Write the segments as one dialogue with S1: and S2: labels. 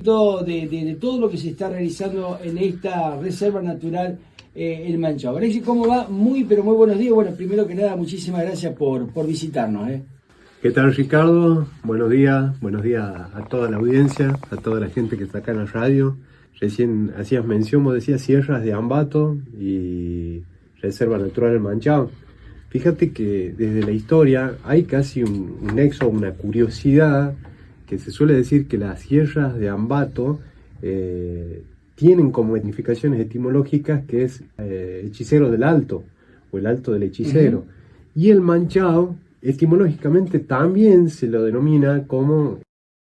S1: De todo lo que se está realizando en esta reserva natural El Manchao. Alexis, ¿cómo va? Muy, pero muy buenos días. Bueno, primero que nada, muchísimas gracias por visitarnos.
S2: ¿Qué tal, Ricardo? Buenos días a toda la audiencia, a toda la gente que está acá en la radio. Recién hacías mención, vos decías Sierras de Ambato y Reserva Natural El Manchao. Fíjate que desde la historia hay casi un nexo, una curiosidad, que se suele decir que las sierras de Ambato tienen como significaciones etimológicas que es hechicero del alto, o el alto del hechicero. Y el Manchao, etimológicamente también se lo denomina como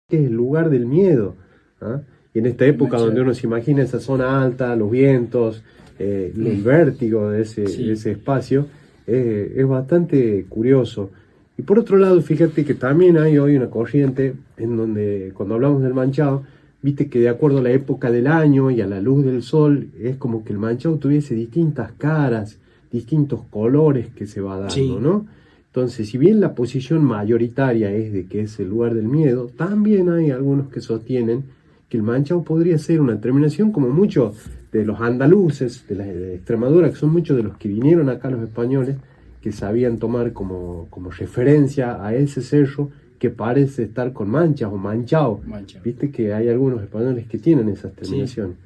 S2: el lugar del miedo. ¿Ah? Y en esta época donde uno se imagina esa zona alta, los vientos, el vértigo de ese espacio, es bastante curioso. Y por otro lado, fíjate que también hay hoy una corriente en donde cuando hablamos del Manchao, viste que de acuerdo a la época del año y a la luz del sol, es como que el Manchao tuviese distintas caras, distintos colores que se va dando, ¿no? Entonces, si bien la posición mayoritaria es de que es el lugar del miedo, también hay algunos que sostienen que el Manchao podría ser una terminación, como muchos de los andaluces, de Extremadura, que son muchos de los que vinieron acá los españoles, que sabían tomar como referencia a ese cerro que parece estar con manchas o manchao. Viste que hay algunos españoles que tienen esas terminaciones.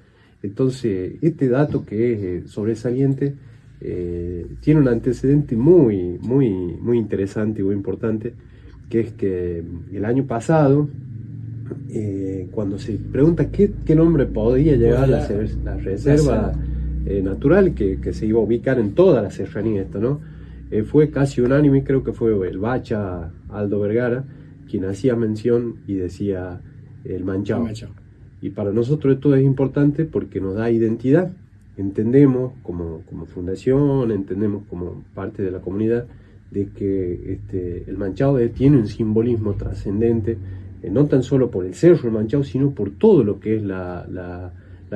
S2: Entonces, este dato que es sobresaliente tiene un antecedente muy interesante y muy importante, que es que el año pasado, cuando se pregunta qué nombre podría llevar la reserva natural que se iba a ubicar en toda la serranía, ¿no? Fue casi unánime, creo que fue el Bacha Aldo Vergara quien hacía mención y decía el Manchao. Y para nosotros esto es importante porque nos da identidad. Entendemos como fundación, entendemos como parte de la comunidad de que el Manchao tiene un simbolismo trascendente, no tan solo por el cerro del Manchao, sino por todo lo que es la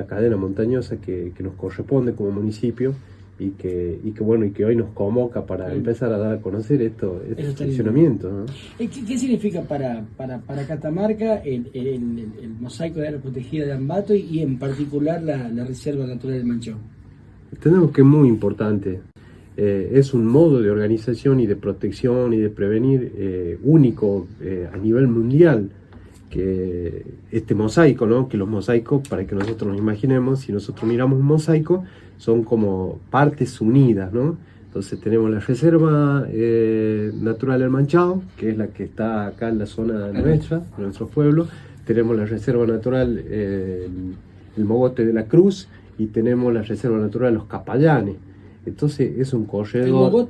S2: cadena montañosa que nos corresponde como municipio y que hoy nos convoca para empezar a dar a conocer este funcionamiento, ¿no?
S1: ¿Qué significa para Catamarca el mosaico de área protegida de Ambato y en particular la Reserva Natural del Manchao?
S2: Entendemos que es muy importante. Es un modo de organización y de protección y de prevenir único a nivel mundial, que este mosaico, ¿no? Que los mosaicos, para que nosotros nos imaginemos, si nosotros miramos un mosaico, son como partes unidas, ¿no? Entonces tenemos la Reserva Natural del Manchao, que es la que está acá en la zona nuestra, de nuestro pueblo. Tenemos la Reserva Natural el Mogote de la Cruz y tenemos la Reserva Natural Los Capallanes. Entonces es un corredor.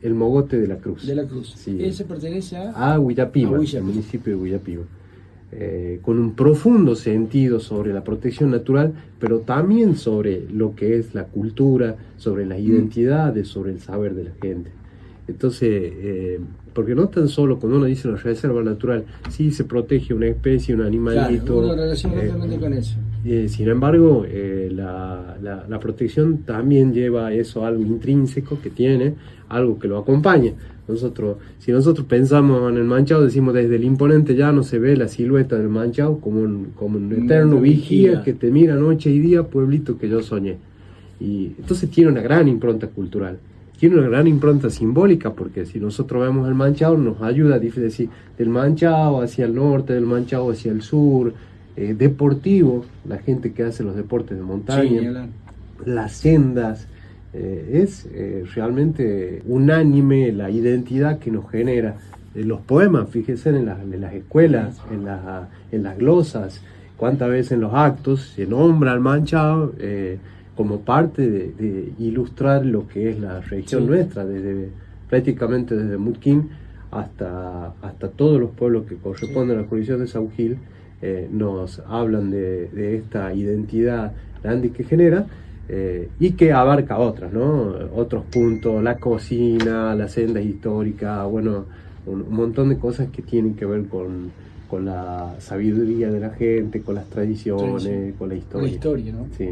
S2: El Mogote de la Cruz.
S1: De la Cruz.
S2: Sí.
S1: Ese pertenece a
S2: Huillapiba, el municipio de Huillapiba. Con un profundo sentido sobre la protección natural, pero también sobre lo que es la cultura, sobre las identidades, sobre el saber de la gente. Entonces, porque no tan solo cuando uno dice una reserva natural, sí se protege una especie, un animalito.
S1: Claro, uno relaciona totalmente con eso.
S2: Sin embargo, la protección también lleva eso, algo intrínseco que tiene, algo que lo acompaña. Si nosotros pensamos en el Manchao, decimos desde el imponente llano se ve la silueta del Manchao como un eterno vigía que te mira noche y día, pueblito que yo soñé. Y entonces tiene una gran impronta cultural, tiene una gran impronta simbólica, porque si nosotros vemos el Manchao nos ayuda a decir del Manchao hacia el norte, del Manchao hacia el sur, deportivo, la gente que hace los deportes de montaña, las sendas. Es realmente unánime la identidad que nos genera. Los poemas, fíjense en las escuelas, en las glosas, cuántas veces en los actos se nombra al Manchao como parte de ilustrar lo que es la región nuestra, prácticamente desde Mutquín hasta todos los pueblos que corresponden a la jurisdicción de Saúl Gil, nos hablan de esta identidad grande que genera. Y que abarca otras, ¿no? Otros puntos, la cocina, la senda histórica, bueno, un montón de cosas que tienen que ver con la sabiduría de la gente, con las tradiciones, con la historia.
S1: Con la historia, ¿no?
S2: Sí.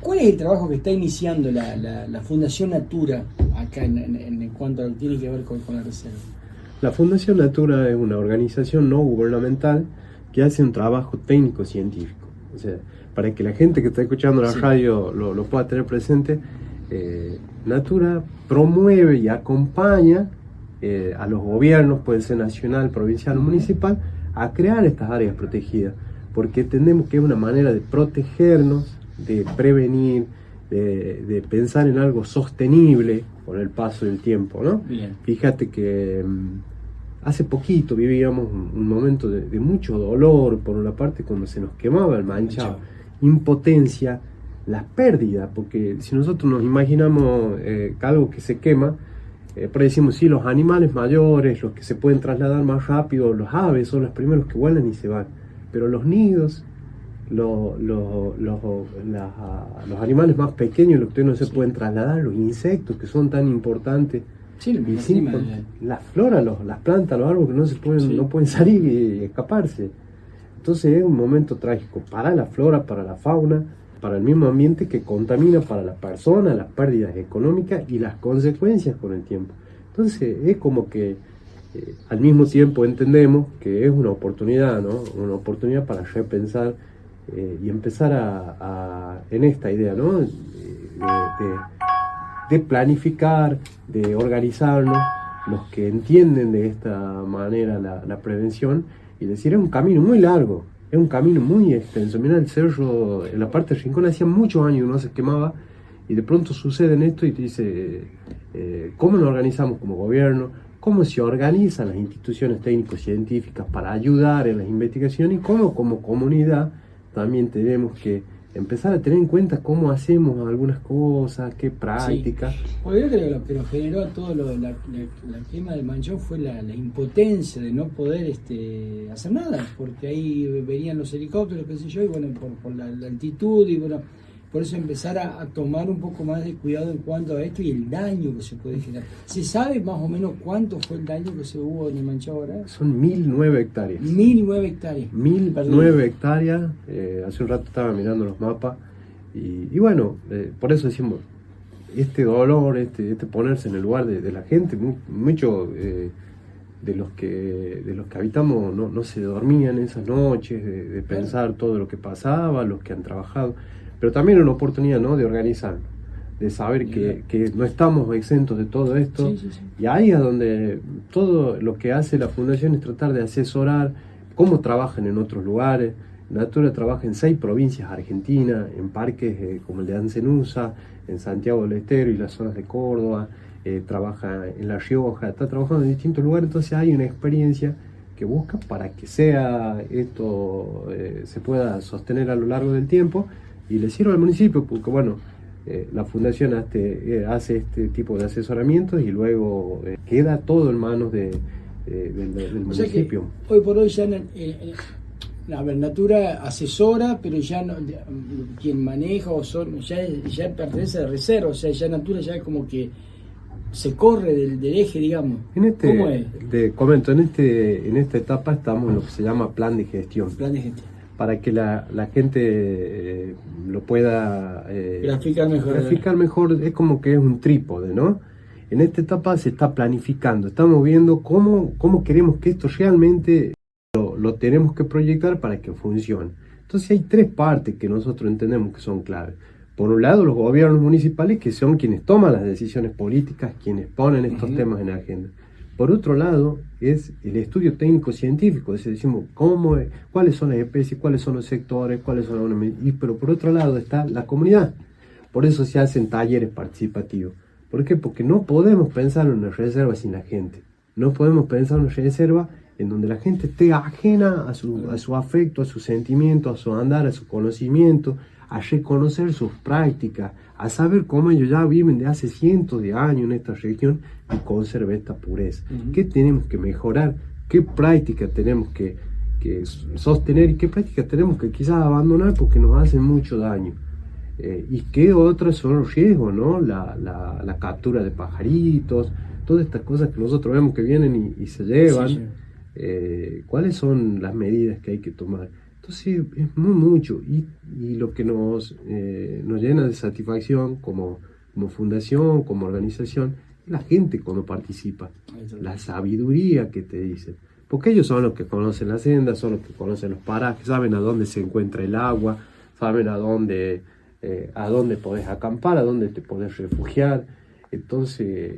S1: ¿Cuál es el trabajo que está iniciando la Fundación Natura acá en cuanto a lo que tiene que ver con la reserva?
S2: La Fundación Natura es una organización no gubernamental que hace un trabajo técnico-científico. O sea, para que la gente que está escuchando la radio lo pueda tener presente, Natura promueve y acompaña a los gobiernos, puede ser nacional, provincial o municipal, a crear estas áreas protegidas, porque entendemos que es una manera de protegernos, de prevenir, de pensar en algo sostenible con el paso del tiempo, ¿no?
S1: Bien.
S2: Fíjate que hace poquito vivíamos un momento de mucho dolor, por una parte cuando se nos quemaba el manchado, impotencia, la pérdida, porque si nosotros nos imaginamos algo que se quema, por ahí decimos, sí, los animales mayores, los que se pueden trasladar más rápido, los aves son los primeros que vuelan y se van, pero los nidos, los animales más pequeños, los que no se pueden trasladar, los insectos que son tan importantes, la flora, las plantas, los árboles que no se pueden, no pueden salir y escaparse. Entonces es un momento trágico para la flora, para la fauna, para el mismo ambiente, que contamina para la persona, las pérdidas económicas y las consecuencias con el tiempo. Entonces es como que al mismo tiempo entendemos que es una oportunidad, ¿no? Una oportunidad para repensar y empezar en esta idea, ¿no? De planificar, de organizarnos, los que entienden de esta manera la prevención, y decir, es un camino muy largo, es un camino muy extenso. Mira, el cerro, en la parte de Rincón, hacía muchos años que no se quemaba, y de pronto sucede en esto y te dice, ¿cómo nos organizamos como gobierno? ¿Cómo se organizan las instituciones técnico-científicas para ayudar en las investigaciones? Y cómo como comunidad también tenemos que empezar a tener en cuenta cómo hacemos algunas cosas, qué prácticas.
S1: Sí. Bueno, yo creo que lo que nos generó todo la quema del Manchón fue la impotencia de no poder hacer nada, porque ahí venían los helicópteros, qué sé yo, y bueno, por la altitud, y bueno, por eso empezar a tomar un poco más de cuidado en cuanto a esto y el daño que se puede generar. ¿Se sabe más o menos cuánto fue el daño que se hubo en el Manchón ahora?
S2: Son 1009 hectáreas.
S1: 1009 hectáreas.
S2: 1009 hectáreas. Hace un rato estaba mirando los mapas y bueno, por eso decimos, este dolor, este ponerse en el lugar de la gente, mucho de los que habitamos no se dormían esas noches, de pensar todo lo que pasaba, los que han trabajado, pero también una oportunidad, ¿no?, de organizar, de saber que no estamos exentos de todo esto.
S1: Sí.
S2: Y ahí es donde todo lo que hace la Fundación es tratar de asesorar cómo trabajan en otros lugares. Natura trabaja en 6 provincias argentinas, en parques como el de Ancenusa, en Santiago del Estero y las zonas de Córdoba, trabaja en La Rioja, está trabajando en distintos lugares. Entonces hay una experiencia que busca para que sea esto se pueda sostener a lo largo del tiempo y le sirva al municipio, porque bueno, la Fundación hace este tipo de asesoramientos y luego queda todo en manos del municipio.
S1: O sea que hoy por hoy ya la Natura asesora, pero ya no, quien maneja ya pertenece a la reserva, o sea, ya Natura ya es como que se corre del eje, digamos. ¿Cómo es?
S2: Te comento, en esta etapa estamos en lo que se llama plan de gestión.
S1: Plan de gestión.
S2: Para que la gente lo pueda
S1: graficar mejor.
S2: Es como que es un trípode, ¿no? En esta etapa se está planificando, estamos viendo cómo queremos que esto realmente lo tenemos que proyectar para que funcione. Entonces hay 3 partes que nosotros entendemos que son claves. Por un lado, los gobiernos municipales, que son quienes toman las decisiones políticas, quienes ponen estos temas en la agenda. Por otro lado, es el estudio técnico-científico, es decir, decimos cuáles son las especies, cuáles son los sectores, cuáles son pero por otro lado está la comunidad. Por eso se hacen talleres participativos. ¿Por qué? Porque no podemos pensar en una reserva sin la gente. No podemos pensar en una reserva en donde la gente esté ajena a su afecto, a su sentimiento, a su andar, a su conocimiento, a reconocer sus prácticas, a saber cómo ellos ya viven de hace cientos de años en esta región y conserva esta pureza. ¿Qué tenemos que mejorar? ¿Qué prácticas tenemos que sostener y qué prácticas tenemos que quizás abandonar porque nos hacen mucho daño? ¿Y qué otras son los riesgos, ¿no? La captura de pajaritos, todas estas cosas que nosotros vemos que vienen y se llevan. Sí. ¿Cuáles son las medidas que hay que tomar? Entonces es mucho y lo que nos llena de satisfacción como fundación, como organización, es la gente cuando participa, la sabiduría que te dice. porque ellos son los que conocen la senda, son los que conocen los parajes, saben a dónde se encuentra el agua, saben a dónde podés acampar, a dónde te podés refugiar. Entonces,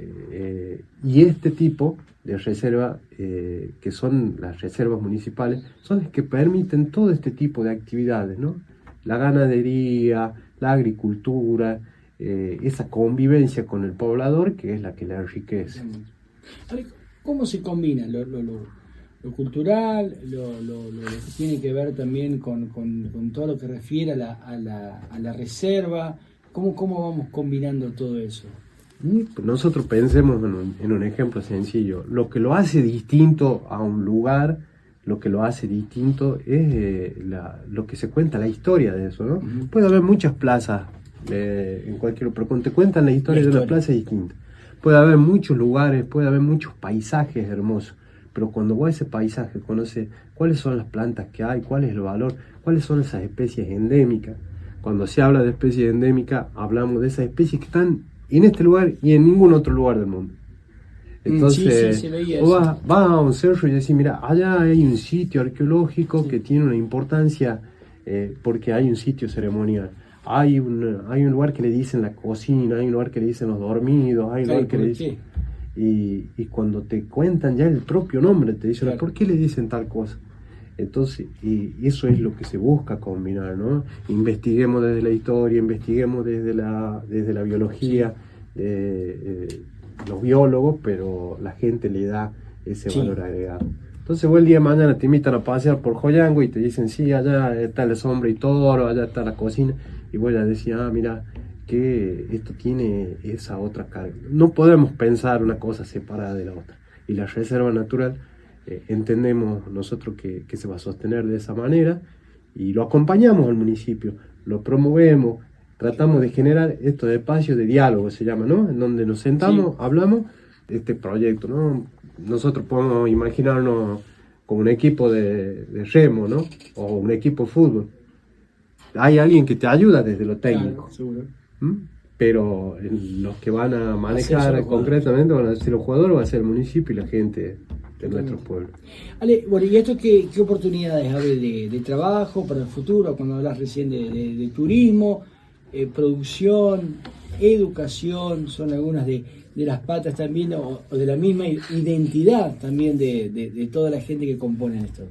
S2: y este tipo de reserva, que son las reservas municipales, son las que permiten todo este tipo de actividades, ¿no? La ganadería, la agricultura, esa convivencia con el poblador, que es la que la enriquece.
S1: ¿Cómo se combina lo cultural, lo que tiene que ver también con todo lo que refiere a la reserva? ¿Cómo vamos combinando todo eso?
S2: Nosotros pensemos en un ejemplo sencillo. Lo que lo hace distinto a un lugar, lo que lo hace distinto es lo que se cuenta, la historia de eso, ¿no? Uh-huh. Puede haber muchas plazas en cualquier, pero cuando te cuentan la historia de una plaza es distinta. Puede haber muchos lugares, puede haber muchos paisajes hermosos, pero cuando vos a ese paisaje conoces cuáles son las plantas que hay, cuál es el valor, cuáles son esas especies endémicas. Cuando se habla de especies endémicas, hablamos de esas especies que están en este lugar y en ningún otro lugar del mundo. Entonces, vas a un cerro y decís, mira, allá hay un sitio arqueológico que tiene una importancia porque hay un sitio ceremonial. Hay un lugar que le dicen la cocina, hay un lugar que le dicen los dormidos, hay un lugar que le dicen... Y cuando te cuentan ya el propio nombre, te dicen, ¿por qué le dicen tal cosa? Entonces, y eso es lo que se busca combinar, ¿no? Investiguemos desde la historia, investiguemos desde la biología, los biólogos, pero la gente le da ese valor agregado. Entonces vos el día de mañana te invitan a pasear por Joyango y te dicen, sí, allá está el Sombra y Toro, allá está la cocina, y vos ya decís, mira, que esto tiene esa otra carga. No podemos pensar una cosa separada de la otra. Y la reserva natural, entendemos nosotros que se va a sostener de esa manera y lo acompañamos al municipio, lo promovemos, tratamos de generar estos espacios de diálogo, se llama, ¿no? En donde nos sentamos, hablamos de este proyecto, ¿no? Nosotros podemos imaginarnos como un equipo de remo, ¿no? O un equipo de fútbol. Hay alguien que te ayuda desde lo técnico. Claro, pero los que van a manejar concretamente van a ser los jugadores, va a ser el municipio y la gente de nuestros pueblos.
S1: Ale, bueno, ¿y esto qué oportunidades abre de trabajo para el futuro? Cuando hablas recién de turismo, producción, educación, son algunas de las patas también, o de la misma identidad también de toda la gente que compone esto.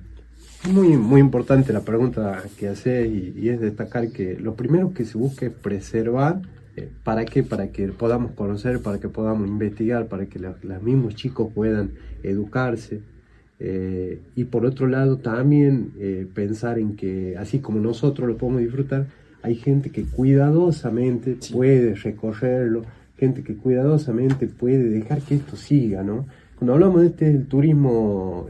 S2: Muy, muy importante la pregunta que haces y es destacar que lo primero que se busca es preservar. ¿Para qué? Para que podamos conocer, para que podamos investigar, para que los mismos chicos puedan educarse. Y por otro lado también pensar en que así como nosotros lo podemos disfrutar, hay gente que cuidadosamente puede recorrerlo, gente que cuidadosamente puede dejar que esto siga, ¿no? Cuando hablamos de este turismo,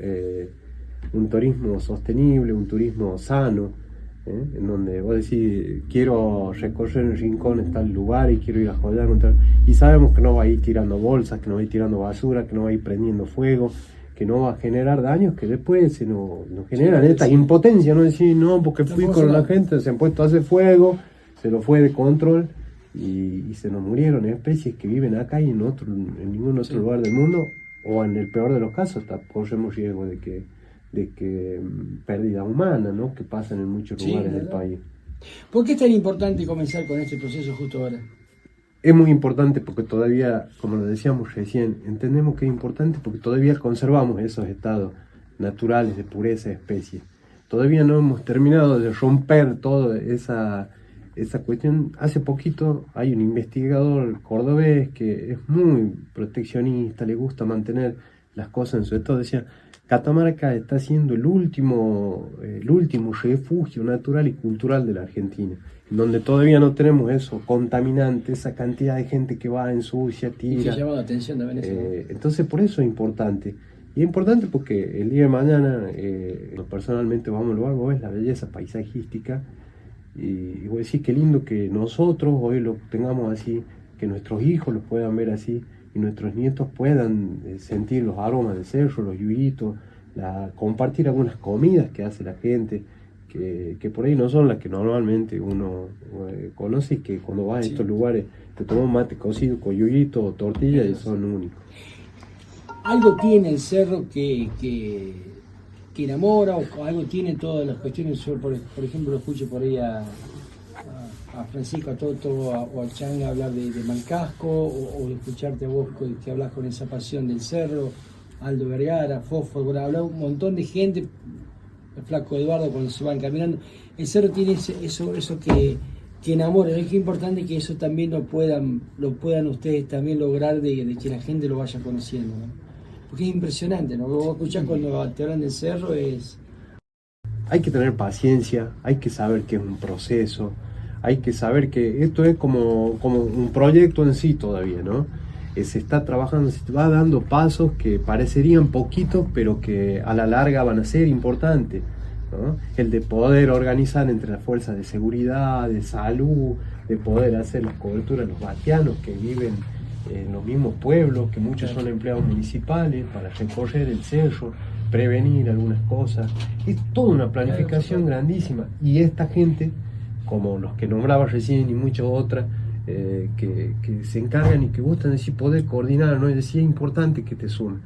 S2: un turismo sostenible, un turismo sano, en donde vos decís, quiero recorrer en rincones tal lugar y quiero ir a Joyango tal, y sabemos que no va a ir tirando bolsas, que no va a ir tirando basura, que no va a ir prendiendo fuego, que no va a generar daños que después se nos generan esta impotencia, no decir, no, porque fui con la gente, se han puesto a hacer fuego, se lo fue de control y se nos murieron especies que viven acá y en ningún otro lugar del mundo, o en el peor de los casos corremos riesgo de que pérdida humana, ¿no? Que pasan en muchos lugares del país.
S1: ¿Por qué es tan importante comenzar con este proceso justo ahora?
S2: Es muy importante porque todavía, como lo decíamos recién, entendemos que es importante porque todavía conservamos esos estados naturales de pureza de especie. Todavía no hemos terminado de romper toda esa cuestión. Hace poquito hay un investigador cordobés que es muy proteccionista, le gusta mantener las cosas en su estado. Decía, Catamarca está siendo el último refugio natural y cultural de la Argentina, donde todavía no tenemos eso contaminante, esa cantidad de gente que va, ensucia, tira.
S1: Y que llama la atención también eso.
S2: Entonces por eso es importante. Y es importante porque el día de mañana, personalmente vamos al lugar, vos ves la belleza paisajística y vos decís qué lindo que nosotros hoy lo tengamos así, que nuestros hijos lo puedan ver así, y nuestros nietos puedan sentir los aromas del cerro, los yuyitos, compartir algunas comidas que hace la gente, que por ahí no son las que normalmente uno conoce, y que cuando vas a estos lugares te tomas mate cocido con yuyito o tortilla y son únicos.
S1: Algo tiene el cerro que que enamora o algo tiene todas las cuestiones. Yo, por ejemplo, lo escucho por ahí a Francisco, a Toto o a Changa hablar de Malcasco, o escucharte a vos que hablas con esa pasión del cerro, Aldo Vergara, Fósforo, bueno, habla un montón de gente, el flaco Eduardo cuando se van caminando. El cerro tiene eso que enamora, es que es importante que eso también lo puedan ustedes también lograr de que la gente lo vaya conociendo, ¿no? Porque es impresionante, ¿no? Vos escuchás cuando te hablan del cerro es...
S2: Hay que tener paciencia, hay que saber que es un proceso, hay que saber que esto es como un proyecto en sí todavía, ¿no? Se está trabajando, se va dando pasos que parecerían poquitos, pero que a la larga van a ser importantes, ¿no? El de poder organizar entre las fuerzas de seguridad, de salud, de poder hacer las coberturas a los bastianos que viven en los mismos pueblos, que muchos son empleados municipales, para recorrer el cerro, prevenir algunas cosas. Es toda una planificación grandísima, y esta gente, como los que nombraba recién y muchas otras, que se encargan y que gustan de poder coordinar, ¿no? Es decir, es importante que te sumen.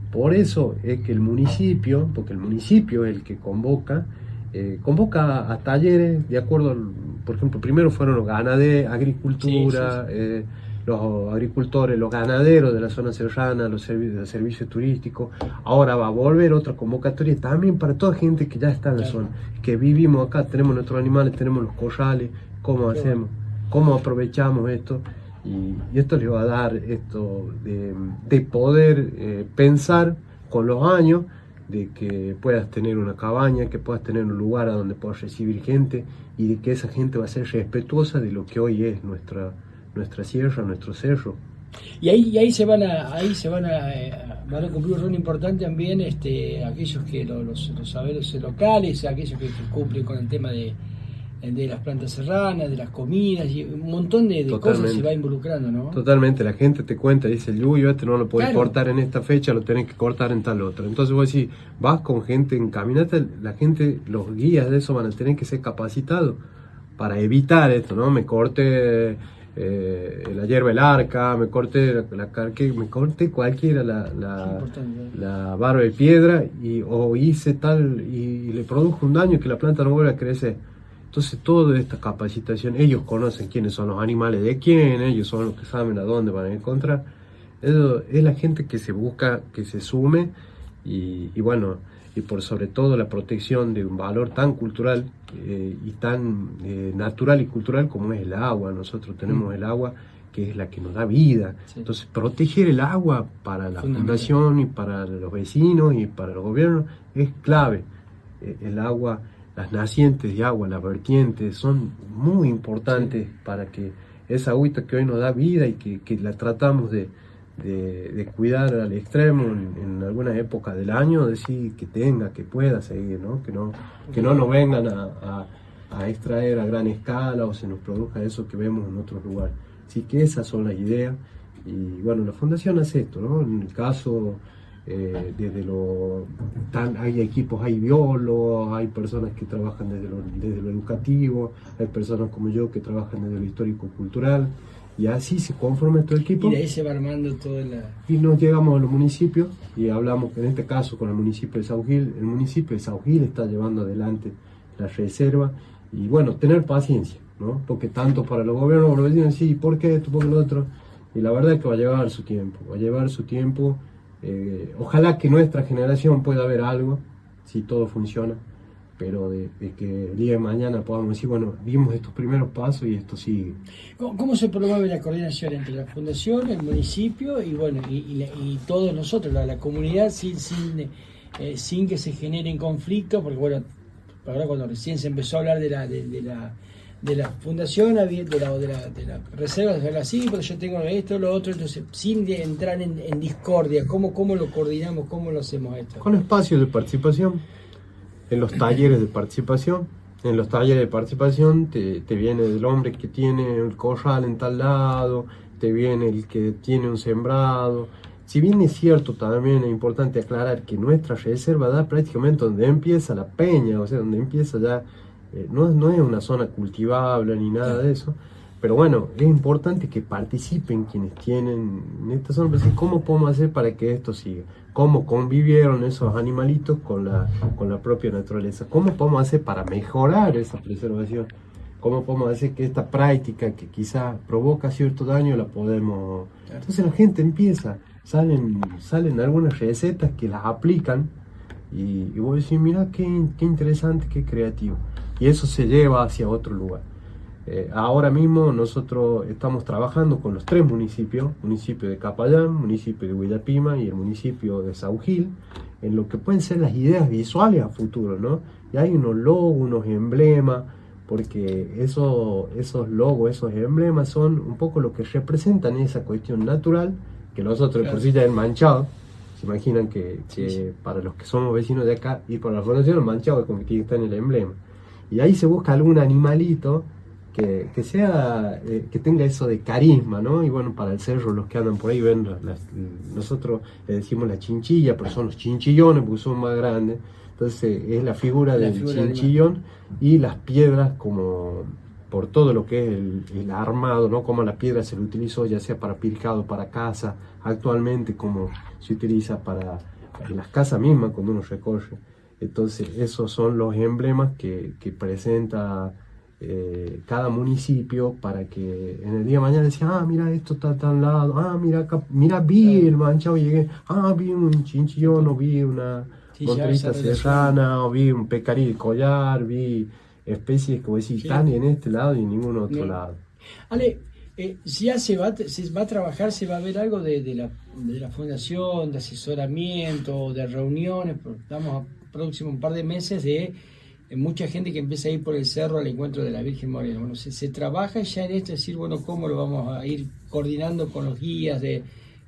S2: Por eso es que el municipio, porque el municipio es el que convoca a talleres de acuerdo, por ejemplo, primero fueron los ganaderos, agricultura, sí. Los agricultores, los ganaderos de la zona serrana, los servicios turísticos. Ahora va a volver otra convocatoria también para toda gente que ya está en la zona, que vivimos acá, tenemos nuestros animales, tenemos los corrales, ¿cómo hacemos? ¿Cómo aprovechamos esto? Y esto les va a dar esto de poder pensar con los años, de que puedas tener una cabaña, que puedas tener un lugar a donde puedas recibir gente, y de que esa gente va a ser respetuosa de lo que hoy es nuestra sierra, nuestro cerro.
S1: Y ahí se van a cumplir un rol importante también aquellos que los saberes locales, aquellos que cumplen con el tema de las plantas serranas, de las comidas, y un montón de cosas se va involucrando, ¿no? Totalmente, la gente te cuenta, dice, el yuyo no lo podés cortar en esta fecha, lo tenés que cortar en tal otra. Entonces vos decís, vas con gente en caminata, la gente, los guías de eso van a tener que ser capacitados para evitar esto, ¿no? Me corte la hierba el arca, me corte me corte cualquiera la barba de piedra, o hice tal y le produjo un daño que la planta no vuelve a crecer. Entonces toda esta capacitación, ellos conocen quiénes son los animales de quién, ellos son los que saben a dónde van a encontrar. Eso es la gente que se busca, que se sume, y bueno, y por sobre todo la protección de un valor tan cultural y tan natural y cultural como es el agua. Nosotros tenemos el agua, que es la que nos da vida. Sí. Entonces proteger el agua para la fundación y para los vecinos y para los gobiernos es clave. El agua, las nacientes de agua, las vertientes, son muy importantes para que esa agüita que hoy nos da vida y que la tratamos de cuidar al extremo en algunas épocas del año, decir que pueda seguir, ¿no? Que no nos vengan a extraer a gran escala o se nos produzca eso que vemos en otros lugares. Así que esas son las ideas, y bueno, la fundación hace esto, ¿no? En el caso hay equipos, hay biólogos, hay personas que trabajan desde lo educativo, hay personas como yo que trabajan desde lo histórico-cultural, y así se conforma todo el equipo. Y de ahí se va armando toda la... Y nos llegamos a los municipios y hablamos, en este caso, con el municipio de Sao Gil. El municipio de Sao Gil está llevando adelante la reserva, y bueno, tener paciencia, ¿no? Porque tanto para los gobiernos como los vecinos, sí, ¿por qué esto, por lo otro? Y la verdad es que va a llevar su tiempo, ojalá que nuestra generación pueda ver algo, si todo funciona, pero de que el día de mañana podamos decir, bueno, dimos estos primeros pasos y esto sigue. ¿Cómo se promueve la coordinación entre la fundación, el municipio y bueno y todos nosotros, la comunidad, sin que se generen conflictos? Porque bueno, ahora cuando recién se empezó a hablar de la fundación, de la reserva, de así, pero yo tengo esto, lo otro, entonces sin entrar en discordia, ¿cómo lo coordinamos, cómo lo hacemos esto? Con espacios de participación, en los talleres de participación. En los talleres de participación te viene el hombre que tiene el corral en tal lado, te viene el que tiene un sembrado. Si bien es cierto, también es importante aclarar que nuestra reserva da prácticamente donde empieza la peña, o sea, donde empieza ya, no es una zona cultivable ni nada de eso,
S2: Pero bueno, es importante que participen quienes tienen esta zona. ¿Cómo podemos hacer para que esto siga? ¿Cómo convivieron esos animalitos con la propia naturaleza? ¿Cómo podemos hacer para mejorar esa preservación? ¿Cómo podemos hacer que esta práctica que quizá provoca cierto daño la podemos...? Entonces la gente empieza, salen algunas recetas que las aplican y vos decís, mira qué interesante, qué creativo. Y eso se lleva hacia otro lugar. Ahora mismo nosotros estamos trabajando con los 3 municipios, municipio de Capayán, municipio de Huillapima y el municipio de Saugil, en lo que pueden ser las ideas visuales a futuro, ¿no? Y hay unos logos, unos emblemas, porque esos logos, esos emblemas son un poco lo que representan esa cuestión natural, que nosotros por sí ya han manchado. Se imaginan que para los que somos vecinos de acá y para la fundación el manchado es como que está en el emblema. Y ahí se busca algún animalito que sea, que tenga eso de carisma, ¿no? Y bueno, para el cerro, los que andan por ahí ven, nosotros le decimos la chinchilla, pero son los chinchillones porque son más grandes. Entonces es la figura del chinchillón y las piedras como por todo lo que es el armado, ¿no? Como la piedra se lo utilizó ya sea para picado, para casa, actualmente como se utiliza para las casas mismas cuando uno recorre. Entonces esos son los emblemas que presenta cada municipio para que en el día de mañana decía, mira, esto está a tal lado, mira acá, mira, vi el manchado, llegué, vi un chinchillón, o vi una monterita serrana, o vi un pecarí de collar, vi especies como decir, están en este lado y en ningún otro lado.
S1: Ale, ya se va a trabajar, se va a ver algo de la fundación, de asesoramiento, de reuniones, estamos a próximo un par de meses de mucha gente que empieza a ir por el cerro al encuentro de la Virgen Morena. Bueno, se trabaja ya en esto, es decir, bueno, cómo lo vamos a ir coordinando con los guías de,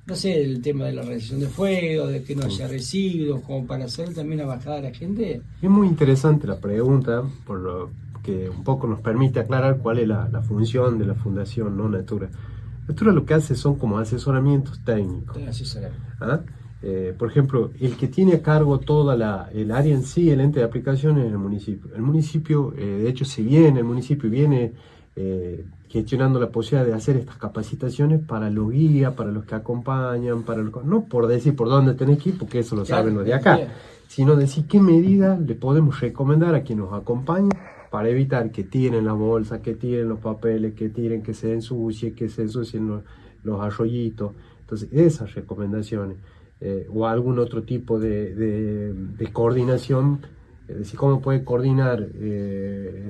S1: no sé, el tema de la realización de fuego, de que no haya residuos, como para hacer también la bajada de la gente.
S2: Es muy interesante la pregunta, por lo que un poco nos permite aclarar cuál es la función de la Fundación No Natura. Natura lo que hace son como asesoramientos técnicos. Por ejemplo, el que tiene a cargo toda el área en sí, el ente de aplicación es el municipio. El municipio, de hecho, el municipio viene gestionando la posibilidad de hacer estas capacitaciones para los guías, para los que acompañan, no por decir por dónde tenés que ir, porque eso lo saben los de acá, sino decir qué medidas le podemos recomendar a quien nos acompañe para evitar que tiren las bolsas, que tiren los papeles, que se ensucien los arroyitos. Entonces, esas recomendaciones. O algún otro tipo de coordinación, es decir, cómo puede coordinar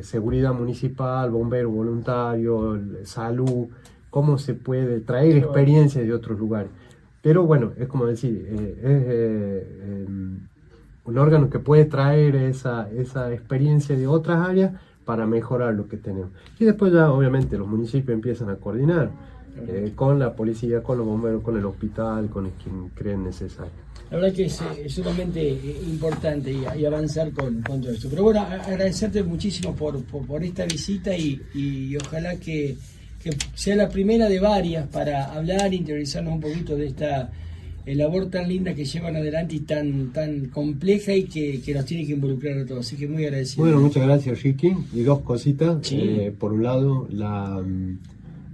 S2: seguridad municipal, bombero voluntario, salud, cómo se puede traer experiencias de otros lugares. Pero bueno, es como decir, un órgano que puede traer esa experiencia de otras áreas para mejorar lo que tenemos. Y después ya obviamente los municipios empiezan a coordinar. Con la policía, con los bomberos, con el hospital, con quien creen necesario.
S1: La verdad que es sumamente importante y avanzar con todo esto. Pero bueno, agradecerte muchísimo por esta visita y ojalá que sea la primera de varias para hablar e interiorizarnos un poquito de esta labor tan linda que llevan adelante y tan compleja y que nos tiene que involucrar a todos. Así que muy agradecido.
S2: Bueno, muchas gracias, Ricky. Y dos cositas. Sí. Por un lado,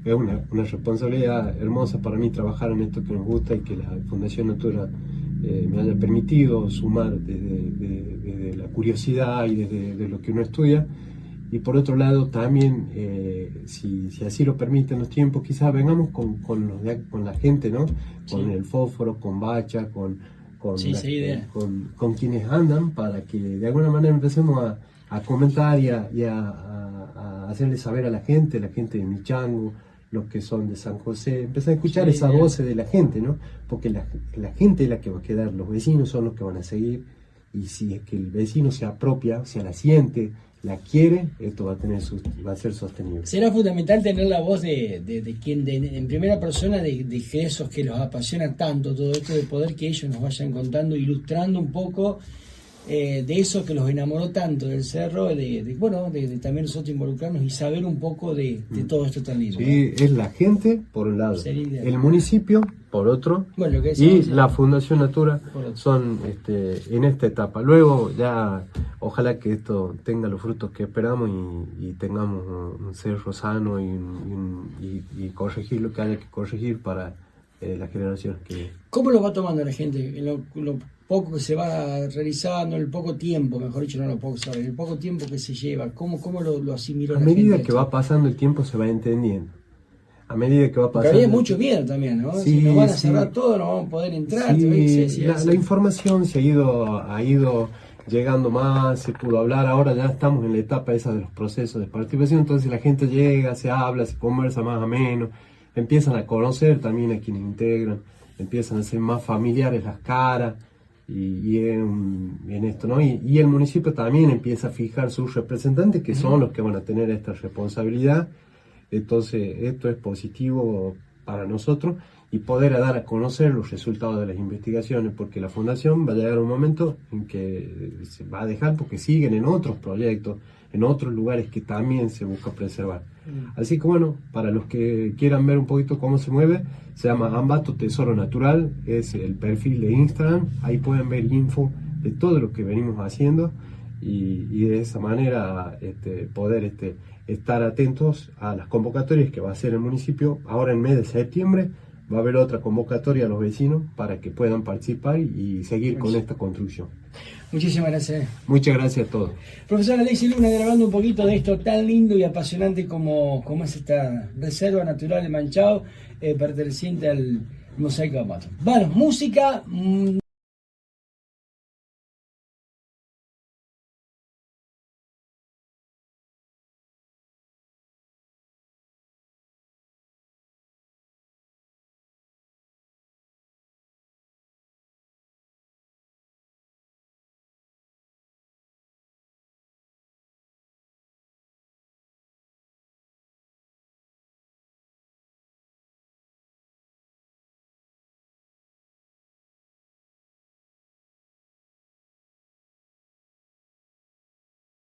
S2: es una responsabilidad hermosa para mí trabajar en esto que nos gusta y que la Fundación Natura me haya permitido sumar desde la curiosidad y desde lo que uno estudia. Y por otro lado también, si así lo permiten los tiempos, quizás vengamos con la gente, ¿no? Con el fósforo, con Bacha, con quienes andan, para que de alguna manera empecemos a comentar y a hacerle saber a la gente de Michango, los que son de San José, empezar a escuchar esa voz de la gente, ¿no? Porque la gente es la que va a quedar, los vecinos son los que van a seguir, y si es que el vecino se apropia, o sea, la siente, la quiere, esto va a ser sostenible.
S1: Será fundamental tener la voz de quien, en primera persona, de esos que los apasiona tanto todo esto, de poder que ellos nos vayan contando, ilustrando un poco de eso que los enamoró tanto del cerro, de también nosotros involucrarnos y saber un poco de todo esto tan lindo.
S2: Sí, es la gente, por un lado, el municipio, por otro,
S1: bueno, lo que
S2: y la Fundación Natura
S1: por
S2: son en esta etapa. Luego ya, ojalá que esto tenga los frutos que esperamos y tengamos un cerro sano y corregir lo que haya que corregir para las generaciones que...
S1: ¿Cómo lo va tomando la gente? En lo poco que se va realizando, el poco tiempo, mejor dicho, no lo poco saber, el poco tiempo que se lleva, ¿cómo lo asimiló
S2: a
S1: la gente?
S2: A medida que va pasando el tiempo se va entendiendo. A medida que va pasando...
S1: Porque había mucho miedo también, ¿no?
S2: Sí,
S1: si nos van a cerrar todo, no vamos a poder entrar.
S2: Sí, la información se ha ido llegando más, se pudo hablar, ahora ya estamos en la etapa esa de los procesos de participación, entonces la gente llega, se habla, se conversa más o menos, empiezan a conocer también a quienes integran, empiezan a ser más familiares las caras y en esto, ¿no? Y el municipio también empieza a fijar sus representantes que son los que van a tener esta responsabilidad. Entonces esto es positivo para nosotros y poder dar a conocer los resultados de las investigaciones, porque la Fundación va a llegar a un momento en que se va a dejar porque siguen en otros proyectos, en otros lugares que también se busca preservar. Así que bueno, para los que quieran ver un poquito cómo se mueve, se llama Ambato Tesoro Natural, es el perfil de Instagram, ahí pueden ver info de todo lo que venimos haciendo y de esa manera poder estar atentos a las convocatorias que va a hacer el municipio. Ahora en mes de septiembre va a haber otra convocatoria a los vecinos para que puedan participar y seguir con esta construcción.
S1: Muchísimas gracias.
S2: Muchas gracias a todos.
S1: Profesor Alexis Luna, grabando un poquito de esto tan lindo y apasionante como es esta reserva natural de Manchao, perteneciente al Mosaico de Ambato. Bueno, música...